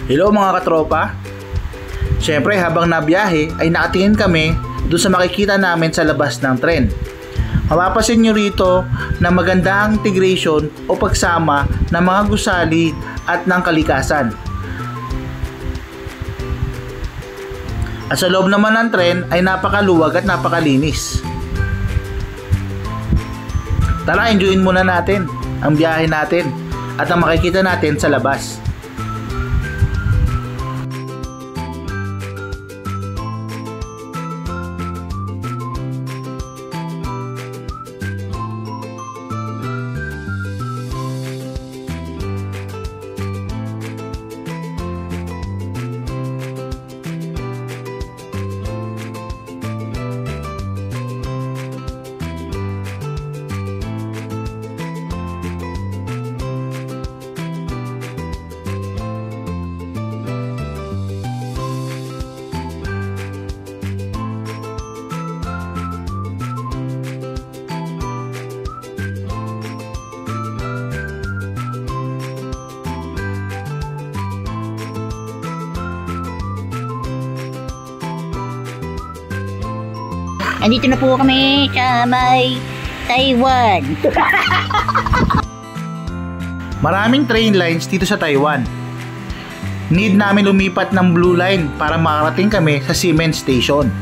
Hello mga katropa. Siyempre habang nabiyahe ay nakatingin kami doon sa makikita namin sa labas ng tren. Mapapasin nyo rito na maganda ang integration o pagsama ng mga gusali at ng kalikasan. At sa loob naman ng tren ay napakaluwag at napakalinis. Tara, enjoyin muna natin ang biyahe natin at ang makikita natin sa labas. Andito na po kami sa may Taiwan. Maraming train lines dito sa Taiwan. Need namin lumipat ng Blue Line para makarating kami sa Ximen Station.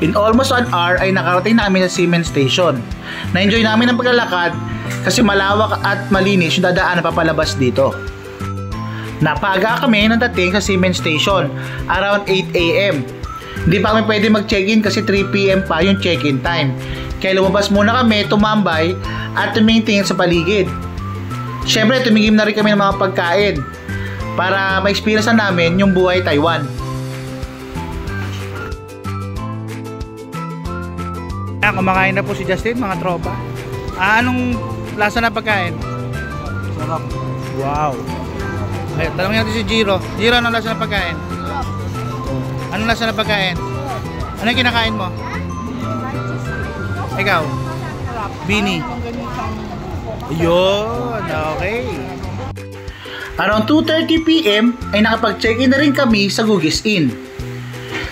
In almost an hour ay nakarating na kami sa Ximen Station. Na-enjoy namin ang paglalakad kasi malawak at malinis yung dadaanan papalabas dito. Napaga kami nang dating sa Ximen Station around 8 AM. Hindi pa kami pwede mag-check-in kasi 3 PM pa yung check-in time. Kaya lumabas muna kami, tumambay at tumingin sa paligid. Siyempre, tumingin na rin kami ng mga pagkain para ma-experience na namin yung buhay Taiwan. Kumakain na po si Justin, mga tropa. Anong lasa na pagkain? Sarap. Wow. Ay, tanongin natin si Jiro. Jiro, anong lasa na pagkain? Anong lasa na pagkain? Ano yung kinakain mo? Ikaw? Bini. Yun, okay. Around 2:30 PM ay nakapag-check-in na rin kami sa Gugis Inn.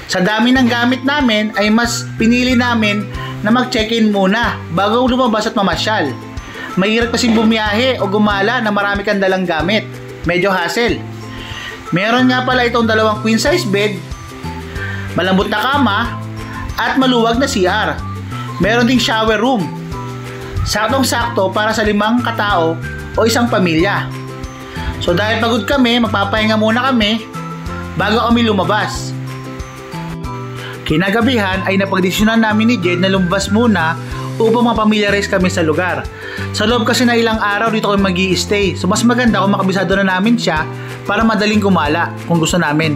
Sa dami ng gamit namin ay mas pinili namin na mag-check-in muna bago lumabas at mamasyal. Mahirap kasing bumiyahe o gumala na marami kang dalang gamit. Medyo hassle. Meron nga pala itong 2 queen size bed, malambot na kama at maluwag na CR. Meron ding shower room. Saktong-sakto para sa 5 katao o isang pamilya. So dahil pagod kami, magpapahinga muna kami bago kami lumabas. Kinagabihan ay napagdesisyonan namin ni Jed na lumabas muna upang mapamilyarize kami sa lugar. Sa loob kasi na ilang araw dito kami mag-i-stay. So mas maganda kung makabisado na namin siya para madaling gumala kung gusto namin.